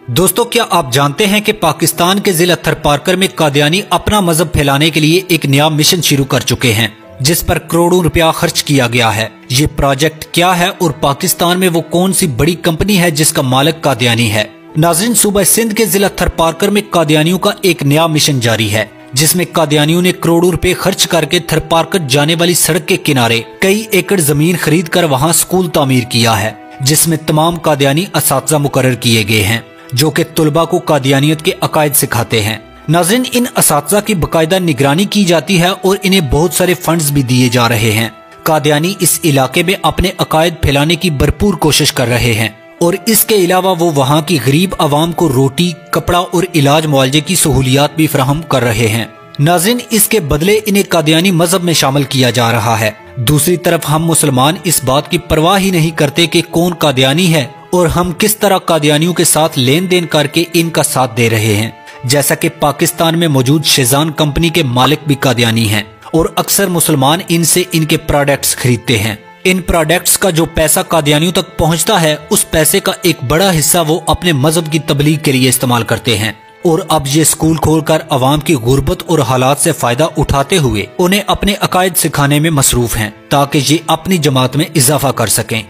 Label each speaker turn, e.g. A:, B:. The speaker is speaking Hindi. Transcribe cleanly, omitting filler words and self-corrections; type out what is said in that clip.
A: दोस्तों, क्या आप जानते हैं कि पाकिस्तान के जिला थरपारकर में कादियानी अपना मजहब फैलाने के लिए एक नया मिशन शुरू कर चुके हैं, जिस पर करोड़ों रुपया खर्च किया गया है। ये प्रोजेक्ट क्या है और पाकिस्तान में वो कौन सी बड़ी कंपनी है जिसका मालिक कादियानी है? नाज़रीन, सूबा सिंध के जिला थरपारकर में कादियानियों का एक नया मिशन जारी है, जिसमें कादियानियों ने करोड़ों रुपए खर्च करके थरपारकर जाने वाली सड़क के किनारे कई एकड़ जमीन खरीद कर वहाँ स्कूल तामीर किया है, जिसमें तमाम कादियानी असातिज़ा मुकर्रर किए गए हैं जो कि तुलबा को कादियानियत के अकायद सिखाते हैं। नाज़रीन, इन असातिज़ा की बाकायदा निगरानी की जाती है और इन्हें बहुत सारे फंड्स भी दिए जा रहे हैं। कादियानी इस इलाके में अपने अकायद फैलाने की भरपूर कोशिश कर रहे हैं और इसके अलावा वो वहाँ की गरीब आवाम को रोटी, कपड़ा और इलाज मुआवजे की सहूलियात भी फराहम कर रहे हैं। नाज़रीन, इसके बदले इन्हें कादियानी मजहब में शामिल किया जा रहा है। दूसरी तरफ हम मुसलमान इस बात की परवाह ही नहीं करते कि कौन कादियानी है और हम किस तरह कादियानियों के साथ लेन देन करके इनका साथ दे रहे हैं। जैसा कि पाकिस्तान में मौजूद शेजान कंपनी के मालिक भी कादियानी हैं और अक्सर मुसलमान इनसे इनके प्रोडक्ट्स खरीदते हैं। इन प्रोडक्ट्स का जो पैसा कादियानियों तक पहुंचता है, उस पैसे का एक बड़ा हिस्सा वो अपने मजहब की तबलीग के लिए इस्तेमाल करते हैं और अब ये स्कूल खोलकर अवाम की गुर्बत और हालात से फायदा उठाते हुए उन्हें अपने अकायद सिखाने में मसरूफ हैं ताकि ये अपनी जमात में इजाफा कर सकें।